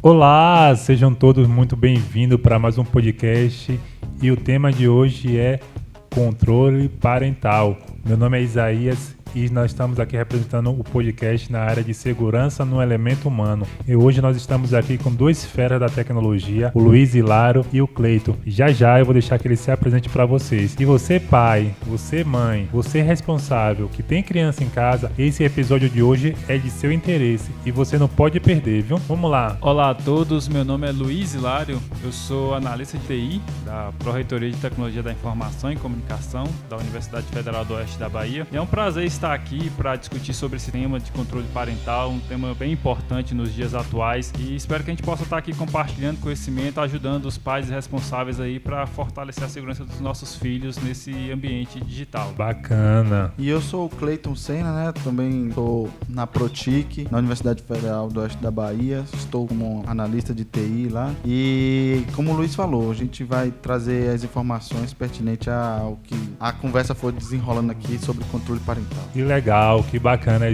Olá, sejam todos muito bem-vindos para mais um podcast e o tema de hoje é controle parental. Meu nome é Isaías e nós estamos aqui representando o podcast na área de segurança no elemento humano. E hoje nós estamos aqui com dois feras da tecnologia, o Luiz Hilário e o Cleiton. Já eu vou deixar que ele se apresente para vocês. E você pai, você mãe, você responsável que tem criança em casa, esse episódio de hoje é de seu interesse e você não pode perder, viu? Vamos lá. Olá a todos, meu nome é Luiz Hilário, eu sou analista de TI da Pró-Reitoria de Tecnologia da Informação e Comunicação da Universidade Federal do Oeste da Bahia. E é um prazer estar aqui para discutir sobre esse tema de controle parental, um tema bem importante nos dias atuais, e espero que a gente possa estar aqui compartilhando conhecimento, ajudando os pais e responsáveis aí para fortalecer a segurança dos nossos filhos nesse ambiente digital. Bacana. E eu sou o Cleiton Senna, né? Também estou na Protic, na Universidade Federal do Oeste da Bahia, estou como analista de TI lá, e como o Luiz falou, a gente vai trazer as informações pertinentes ao que a conversa for desenrolando aqui sobre controle parental. Que legal, que bacana,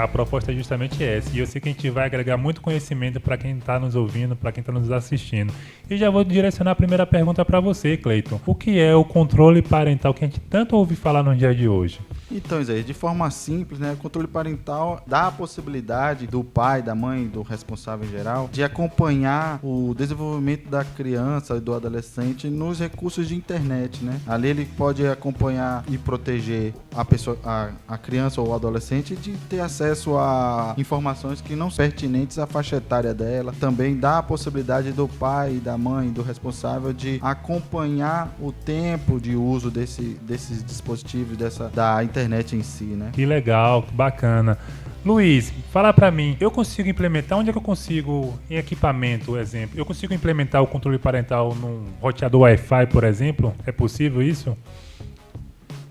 a proposta é justamente essa, e eu sei que a gente vai agregar muito conhecimento para quem está nos ouvindo, para quem está nos assistindo. E já vou direcionar a primeira pergunta para você, Cleiton. O que é o controle parental que a gente tanto ouve falar no dia de hoje? Então, Isaías, de forma simples, né, o controle parental dá a possibilidade do pai, da mãe, do responsável em geral, de acompanhar o desenvolvimento da criança e do adolescente nos recursos de internet, né? Ali ele pode acompanhar e proteger a pessoa, a criança ou o adolescente de ter acesso a informações que não são pertinentes à faixa etária dela. Também dá a possibilidade do pai, da mãe, do responsável de acompanhar o tempo de uso desses dispositivos, da internet em si, né? Que legal, que bacana. Luiz, fala pra mim, eu consigo implementar, onde é que eu consigo, em equipamento, exemplo, eu consigo implementar o controle parental num roteador Wi-Fi, por exemplo? É possível isso?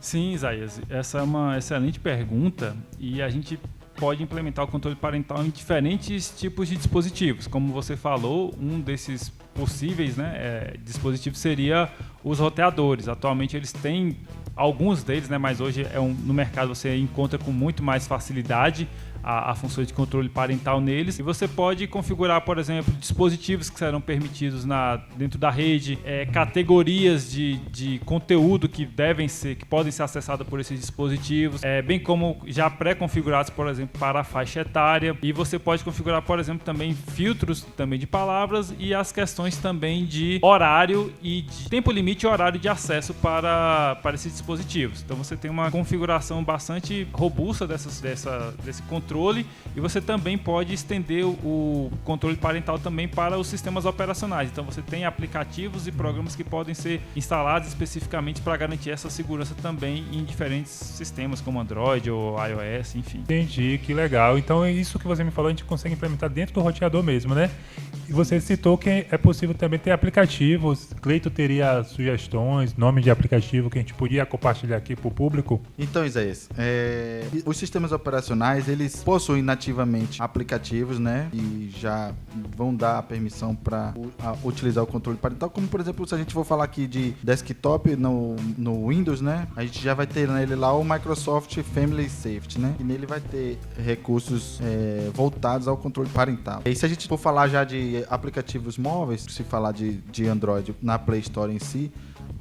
Sim, Isaías, essa é uma excelente pergunta e a gente pode implementar o controle parental em diferentes tipos de dispositivos. Como você falou, um desses possíveis dispositivos seria os roteadores. Atualmente eles têm alguns deles, mas hoje no mercado você encontra com muito mais facilidade a função de controle parental neles, e você pode configurar, por exemplo, dispositivos que serão permitidos dentro da rede, categorias de conteúdo que podem ser acessados por esses dispositivos, bem como já pré-configurados, por exemplo, para a faixa etária, e você pode configurar, por exemplo, também filtros também de palavras e as questões também de horário e de tempo limite e horário de acesso para esses dispositivos. Então você tem uma configuração bastante robusta desse controle, e você também pode estender o controle parental também para os sistemas operacionais. Então você tem aplicativos e programas que podem ser instalados especificamente para garantir essa segurança também em diferentes sistemas como Android ou iOS, enfim. Entendi, que legal. Então isso que você me falou a gente consegue implementar dentro do roteador mesmo, né? E você citou que é possível também ter aplicativos. Cleiton teria sugestões, nome de aplicativo que a gente podia compartilhar aqui para o público? Então, Isaías, os sistemas operacionais, eles possuem nativamente aplicativos, né? E já vão dar a permissão para utilizar o controle parental. Como, por exemplo, se a gente for falar aqui de desktop no Windows, né? A gente já vai ter nele lá o Microsoft Family Safety, né? E nele vai ter recursos voltados ao controle parental. E se a gente for falar já de aplicativos móveis, se falar de Android na Play Store em si,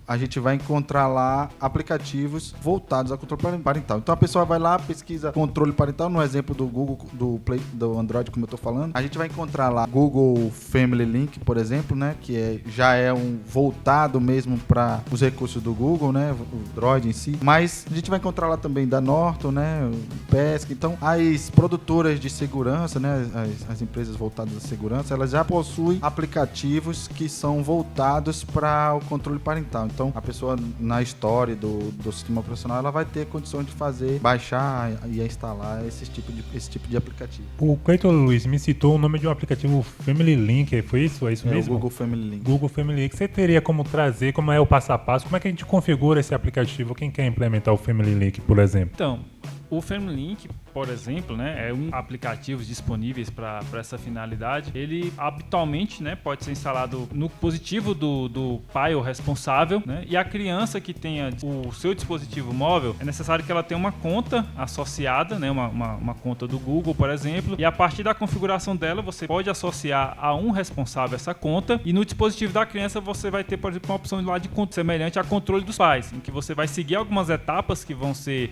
a gente vai encontrar lá aplicativos voltados ao controle parental. Então a pessoa vai lá, pesquisa controle parental, no exemplo do Google, do Android, como eu tô falando. A gente vai encontrar lá Google Family Link, por exemplo, né? Que já é voltado mesmo para os recursos do Google, né? O Android em si. Mas a gente vai encontrar lá também da Norton, né? O Pesca. Então as produtoras de segurança, né? As empresas voltadas à segurança, elas já possuem aplicativos que são voltados para o controle parental. Então, a pessoa na história do sistema operacional, ela vai ter condição de baixar e instalar esse tipo de aplicativo. O Cleiton Luiz me citou o nome de um aplicativo Family Link, foi isso? É isso mesmo? O Google Family Link. Google Family Link. Você teria como trazer, como é o passo a passo, como é que a gente configura esse aplicativo? Quem quer implementar o Family Link, por exemplo? Então, o Family Link, por exemplo, né, é um aplicativo disponíveis para essa finalidade. Ele habitualmente, né, pode ser instalado no dispositivo do pai ou responsável, né, e a criança que tenha o seu dispositivo móvel, é necessário que ela tenha uma conta associada, né, uma conta do Google, por exemplo, e a partir da configuração dela, você pode associar a um responsável essa conta, e no dispositivo da criança você vai ter, por exemplo, uma opção lá de semelhante a controle dos pais, em que você vai seguir algumas etapas que vão ser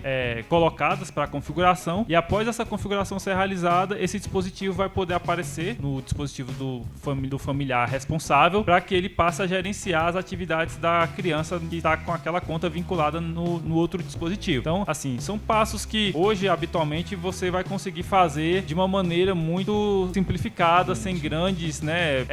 colocadas para a configuração, e após essa configuração ser realizada, esse dispositivo vai poder aparecer no dispositivo do familiar responsável, para que ele passe a gerenciar as atividades da criança que está com aquela conta vinculada no outro dispositivo. Então, assim, são passos que hoje, habitualmente, você vai conseguir fazer de uma maneira muito simplificada, sem grandes, né,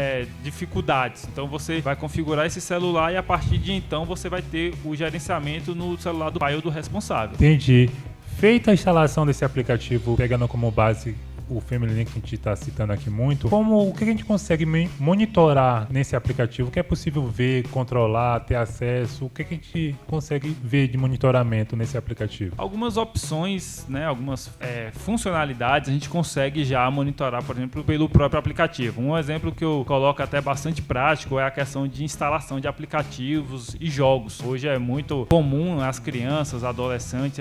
dificuldades. Então, você vai configurar esse celular e a partir de então você vai ter o gerenciamento no celular do pai ou do responsável. Entendi. Feita a instalação desse aplicativo, pegando como base o Family Link que a gente está citando aqui muito, o que a gente consegue monitorar nesse aplicativo? O que é possível ver, controlar, ter acesso? O que a gente consegue ver de monitoramento nesse aplicativo? Algumas opções, né, algumas funcionalidades a gente consegue já monitorar, por exemplo, pelo próprio aplicativo. Um exemplo que eu coloco até bastante prático é a questão de instalação de aplicativos e jogos. Hoje é muito comum as crianças, adolescentes,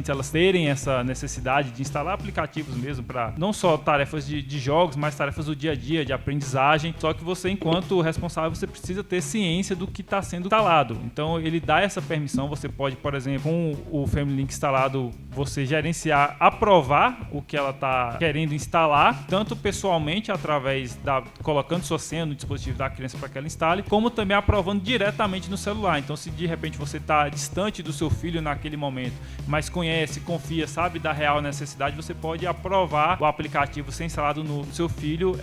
elas terem essa necessidade de instalar aplicativos mesmo para não só tarefas de jogos, mas tarefas do dia a dia, de aprendizagem. Só que você, enquanto responsável, você precisa ter ciência do que está sendo instalado. Então, ele dá essa permissão. Você pode, por exemplo, com o Family Link instalado, você gerenciar, aprovar o que ela está querendo instalar, tanto pessoalmente, através colocando sua senha no dispositivo da criança para que ela instale, como também aprovando diretamente no celular. Então, se de repente você está distante do seu filho naquele momento, mas conhece, confia, sabe da real necessidade, você pode aprovar o aplicativo ser instalado no seu filho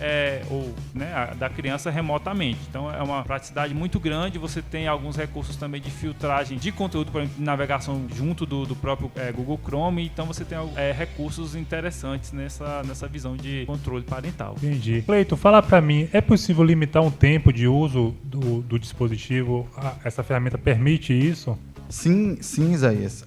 ou, né, da criança remotamente. Então é uma praticidade muito grande. Você tem alguns recursos também de filtragem de conteúdo, por exemplo, de navegação junto do próprio Google Chrome. Então você tem recursos interessantes nessa visão de controle parental. Entendi. Cleiton, fala pra mim, é possível limitar um tempo de uso do dispositivo? Essa ferramenta permite isso? Sim, Isaías.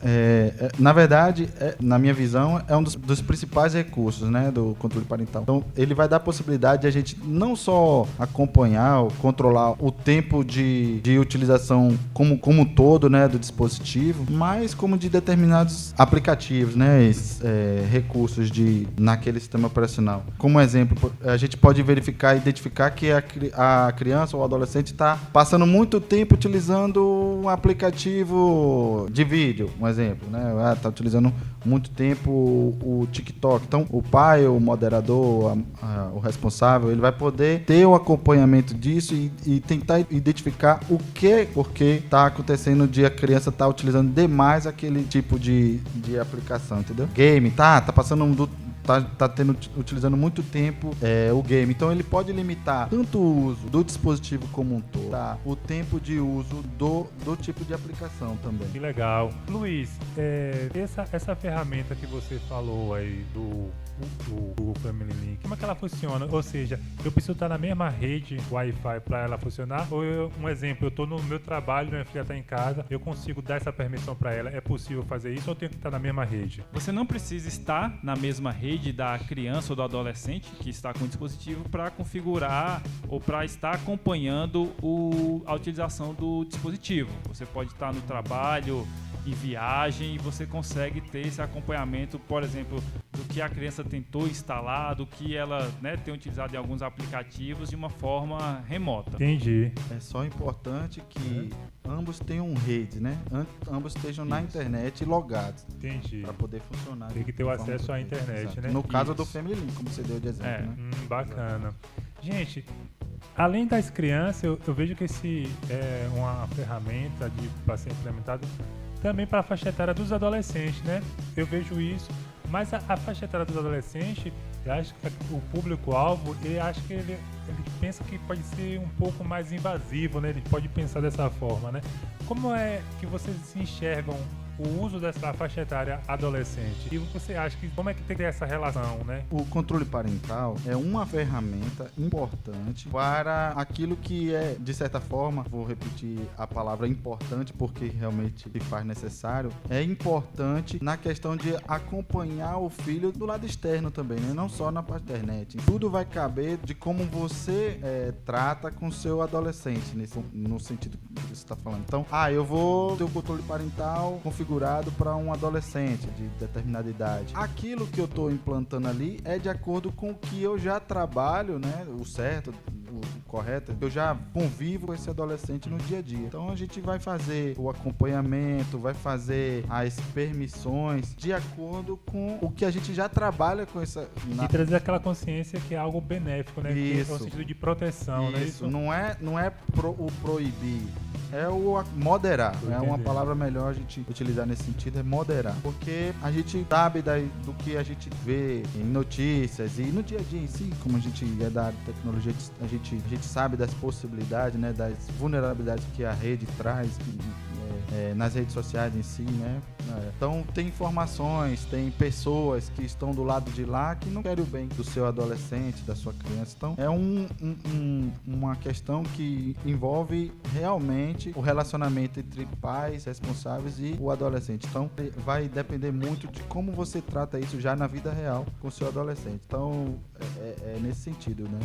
Na verdade, na minha visão, é um dos principais recursos, né, do controle parental. Então, ele vai dar a possibilidade de a gente não só acompanhar ou controlar o tempo de utilização como um todo, né, do dispositivo, mas como de determinados aplicativos, né, recursos naquele sistema operacional. Como exemplo, a gente pode verificar e identificar que a criança ou adolescente está passando muito tempo utilizando um aplicativo de vídeo, um exemplo, né? Tá utilizando muito tempo o TikTok. Então, o pai, o moderador, o responsável, ele vai poder ter o acompanhamento disso e tentar identificar porque está acontecendo de a criança tá utilizando demais aquele tipo de aplicação, entendeu? Game, tá passando utilizando muito tempo o game. Então ele pode limitar tanto o uso do dispositivo como um todo, tá? O tempo de uso do tipo de aplicação também. Que legal. Luiz, essa ferramenta que você falou aí do Google Family Link, como é que ela funciona? Ou seja, eu preciso estar na mesma rede Wi-Fi para ela funcionar? Ou um exemplo, eu estou no meu trabalho, minha filha está em casa, eu consigo dar essa permissão para ela? É possível fazer isso ou eu tenho que estar na mesma rede? Você não precisa estar na mesma rede da criança ou do adolescente que está com o dispositivo para configurar ou para estar acompanhando a utilização do dispositivo. Você pode estar no trabalho, em viagem, e você consegue ter esse acompanhamento, por exemplo, do que a criança tentou instalar, do que ela, né, tem utilizado em alguns aplicativos de uma forma remota. Entendi. É só importante que ambos tenham rede, né? Ambos estejam na internet logados. Entendi. Para poder funcionar. Tem que ter o acesso à internet, exato, né? No caso do Family Link, como você deu de exemplo, né? Bacana. Gente, além das crianças, eu vejo que esse é uma ferramenta para ser implementado também para a faixa etária dos adolescentes, né? Eu vejo isso, mas a faixa etária dos adolescentes, eu acho que o público-alvo, eu acho que ele pensa que pode ser um pouco mais invasivo, né? Ele pode pensar dessa forma, né? Como é que vocês se enxergam o uso dessa faixa etária adolescente. E você acha que como é que tem que ter essa relação, né? O controle parental é uma ferramenta importante para aquilo que é, de certa forma, vou repetir a palavra importante porque realmente se faz necessário, é importante na questão de acompanhar o filho do lado externo também, né? Não só na parte da internet. Tudo vai caber de como você trata com o seu adolescente, no sentido que você está falando. Então, eu vou ter o controle parental configurado para um adolescente de determinada idade. Aquilo que eu estou implantando ali é de acordo com o que eu já trabalho, né? O certo, o correto, eu já convivo com esse adolescente no dia a dia. Então a gente vai fazer o acompanhamento, vai fazer as permissões de acordo com o que a gente já trabalha com essa... E trazer aquela consciência que é algo benéfico, né? Isso. Que é o sentido de proteção, né? Isso. Não é o proibir, é o moderar. É uma palavra melhor a gente utilizar nesse sentido, é moderar. Porque a gente sabe do que a gente vê em notícias e no dia a dia em si, como a gente é da tecnologia, a gente sabe das possibilidades, né, das vulnerabilidades que a rede traz nas redes sociais em si, né? Então tem informações, tem pessoas que estão do lado de lá que não querem o bem do seu adolescente, da sua criança. Então é uma questão que envolve realmente o relacionamento entre pais responsáveis e o adolescente. Então vai depender muito de como você trata isso já na vida real com o seu adolescente. Então é nesse sentido, né?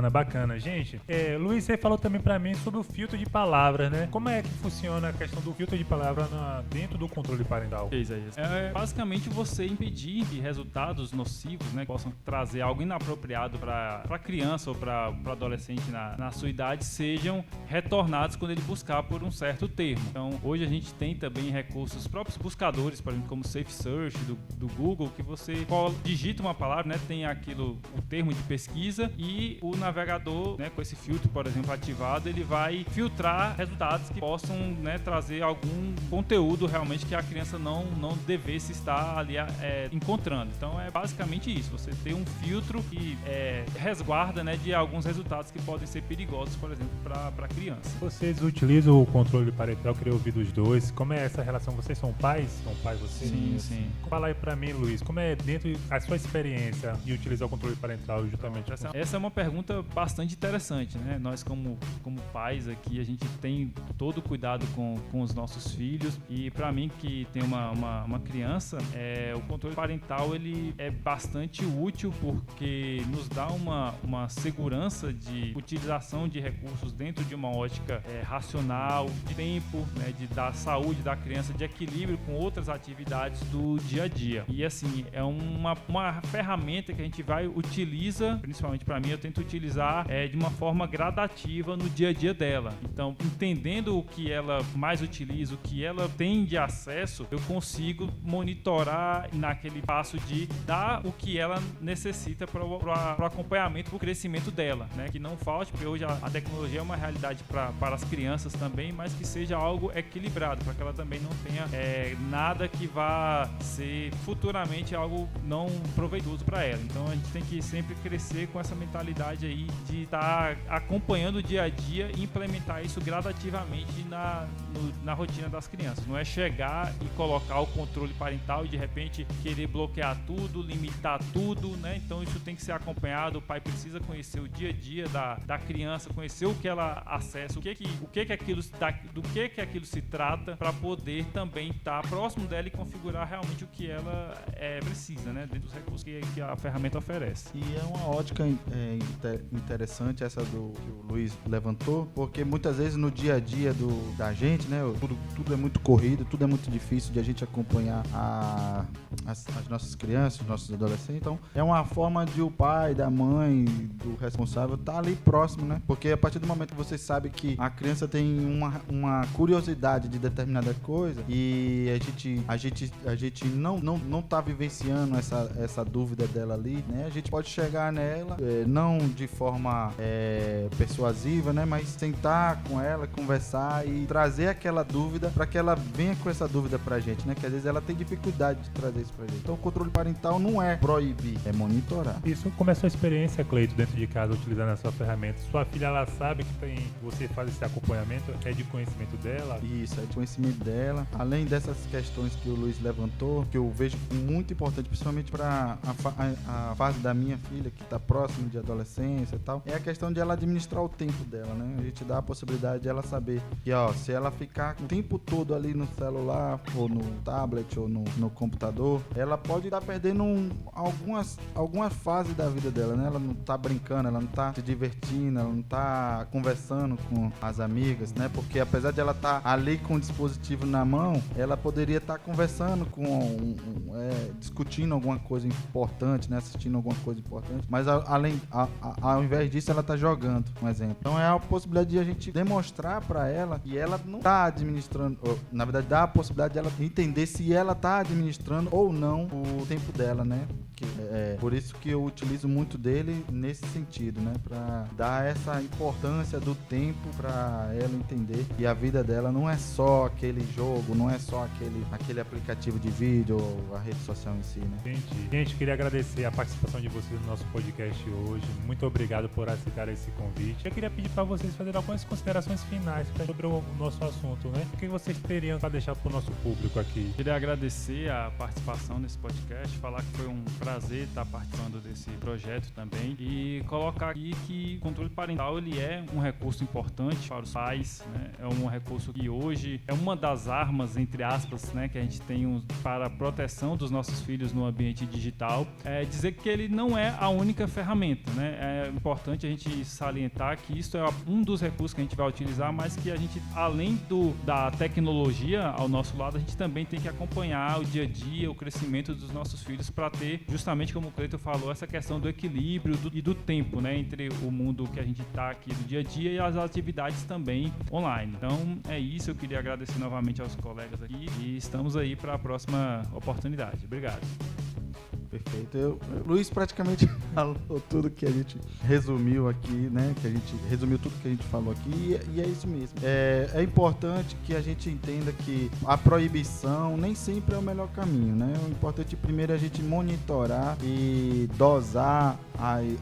Bacana. Gente, Luiz, você falou também pra mim sobre o filtro de palavras, né? Como é que funciona a questão do filtro de palavra dentro do controle parental? É basicamente você impedir que resultados nocivos, né, possam trazer algo inapropriado para a criança ou para o adolescente na sua idade sejam retornados quando ele buscar por um certo termo. Então, hoje a gente tem também recursos, próprios buscadores, por exemplo, como Safe Search do Google, que você digita uma palavra, né, tem o termo de pesquisa e o navegador, né, com esse filtro, por exemplo, ativado, ele vai filtrar resultados que possam, né, trazer algum conteúdo realmente que a criança não devesse estar ali encontrando. Então é basicamente isso, você tem um filtro que resguarda, né, de alguns resultados que podem ser perigosos, por exemplo, para a criança. Vocês utilizam o controle parental? Eu queria ouvir dos dois. Como é essa relação? Vocês são pais? São pais vocês? Sim. Fala aí pra mim, Luiz, como é dentro da sua experiência de utilizar o controle parental justamente? Essa é uma pergunta bastante interessante, né? Nós como pais aqui, a gente tem todo o cuidado com os nossos filhos e para mim que tem uma criança, o controle parental ele é bastante útil porque nos dá uma segurança de utilização de recursos dentro de uma ótica racional, de tempo, né, da saúde da criança, de equilíbrio com outras atividades do dia a dia. E assim, é uma ferramenta que a gente utiliza, principalmente para mim, eu tento utilizar de uma forma gradativa no dia a dia dela. Então, entendendo o que ela mais utiliza, o que ela tem de acesso, eu consigo monitorar naquele passo de dar o que ela necessita para o acompanhamento, para o crescimento dela, né? Que não falte, porque hoje a tecnologia é uma realidade para as crianças também, mas que seja algo equilibrado, para que ela também não tenha nada que vá ser futuramente algo não proveitoso para ela. Então a gente tem que sempre crescer com essa mentalidade aí de estar acompanhando o dia a dia e implementar isso gradativamente na rotina das crianças. Não é chegar e colocar o controle parental e de repente querer bloquear tudo, limitar tudo, né? Então isso tem que ser acompanhado. O pai precisa conhecer o dia a dia da criança, conhecer o que ela acessa, do que aquilo se trata, para poder também estar próximo dela e configurar realmente o que ela precisa, né? Dentro dos recursos que a ferramenta oferece. E é uma ótica interessante essa que o Luiz levantou, porque muitas vezes no dia a dia da gente, né, tudo é muito corrido, tudo é muito difícil de a gente acompanhar as nossas crianças, os nossos adolescentes. Então é uma forma de o pai, da mãe, do responsável estar ali próximo, né? Porque a partir do momento que você sabe que a criança tem uma curiosidade de determinada coisa e a gente não tá vivenciando essa dúvida dela ali, né? A gente pode chegar nela, não de forma persuasiva, né? Mas sentar com ela, conversar chegar e trazer aquela dúvida para que ela venha com essa dúvida pra gente, né? Que às vezes ela tem dificuldade de trazer isso pra gente. Então o controle parental não é proibir, é monitorar. Isso, como é a sua experiência, Cleito, dentro de casa, utilizando essa ferramenta? Sua filha, ela sabe que você faz esse acompanhamento? É de conhecimento dela? Isso, é de conhecimento dela. Além dessas questões que o Luiz levantou, que eu vejo muito importante, principalmente para a fase da minha filha, que está próxima de adolescência e tal, é a questão de ela administrar o tempo dela, né? A gente dá a possibilidade de ela saber que, se ela ficar o tempo todo ali no celular, ou no tablet, ou no computador, ela pode estar perdendo alguma fase da vida dela, né? Ela não tá brincando, ela não tá se divertindo, ela não tá conversando com as amigas, né? Porque apesar de ela estar ali com o dispositivo na mão, ela poderia estar conversando discutindo alguma coisa importante, né? Assistindo alguma coisa importante, mas ao invés disso ela tá jogando, um exemplo. Então é a possibilidade de a gente demonstrar para ela que ela não tá administrando, na verdade dá a possibilidade de ela entender se ela tá administrando ou não o tempo dela, né? Por isso que eu utilizo muito dele nesse sentido, né? Para dar essa importância do tempo para ela entender que a vida dela não é só aquele jogo, não é só aquele aplicativo de vídeo ou a rede social em si, né? Entendi. Gente, queria agradecer a participação de vocês no nosso podcast hoje. Muito obrigado por aceitar esse convite. Eu queria pedir para vocês fazerem algumas considerações finais sobre o nosso assunto, né? O que vocês teriam para deixar para o nosso público aqui? Queria agradecer a participação nesse podcast, falar que foi um prazer estar participando desse projeto também e colocar aqui que o controle parental ele é um recurso importante para os pais, né? É um recurso que hoje é uma das armas, entre aspas, né, que a gente tem para a proteção dos nossos filhos no ambiente digital. É dizer que ele não é a única ferramenta, né? É importante a gente salientar que isso é um dos recursos que a gente vai utilizar, mas que a gente, além da tecnologia ao nosso lado, a gente também tem que acompanhar o dia a dia, o crescimento dos nossos filhos para ter, justamente como o Cleiton falou, essa questão do equilíbrio e do tempo, né, entre o mundo que a gente está aqui do dia a dia e as atividades também online. Então é isso, eu queria agradecer novamente aos colegas aqui e estamos aí para a próxima oportunidade. Obrigado. Perfeito. O Luiz praticamente falou tudo que a gente resumiu aqui, né? Que a gente resumiu tudo que a gente falou aqui e é isso mesmo. É importante que a gente entenda que a proibição nem sempre é o melhor caminho, né? O importante primeiro é a gente monitorar e dosar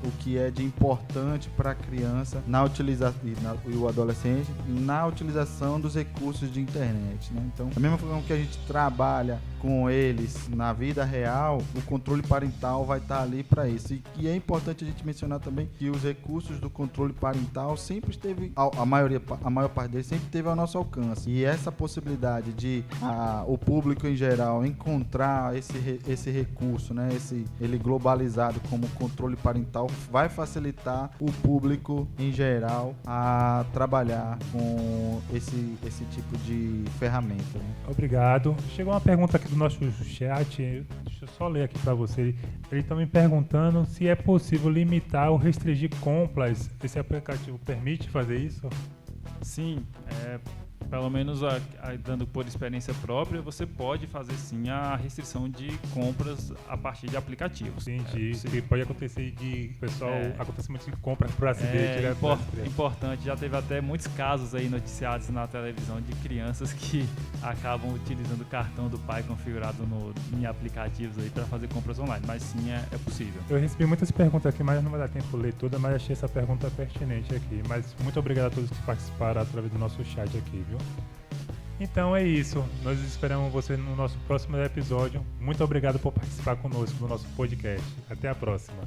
o que é de importante para a criança na utilização e o adolescente na utilização dos recursos de internet, né? Então, da mesma forma que a gente trabalha com eles na vida real, o controle parental vai estar ali para isso. E é importante a gente mencionar também que os recursos do controle parental sempre esteve, a maior parte deles sempre esteve ao nosso alcance. E essa possibilidade de o público em geral encontrar esse recurso, né, ele globalizado como controle parental, vai facilitar o público em geral a trabalhar com esse tipo de ferramenta, né? Obrigado. Chegou uma pergunta aqui do nosso chat, deixa eu só ler aqui para você. Eles estão me perguntando se é possível limitar ou restringir compras. Esse aplicativo permite fazer isso? Sim, pelo menos dando por experiência própria, você pode fazer sim a restrição de compras a partir de aplicativos. Entendi. Que pode acontecer de pessoal acontecimento de compras por acidente. Importante, já teve até muitos casos aí noticiados na televisão de crianças que acabam utilizando o cartão do pai configurado em aplicativos aí para fazer compras online, mas sim é possível. Eu recebi muitas perguntas aqui, mas não vai dar tempo de ler toda, mas achei essa pergunta pertinente aqui. Mas muito obrigado a todos que participaram através do nosso chat aqui, viu? Então é isso, nós esperamos você no nosso próximo episódio. Muito obrigado por participar conosco no nosso podcast. Até a próxima.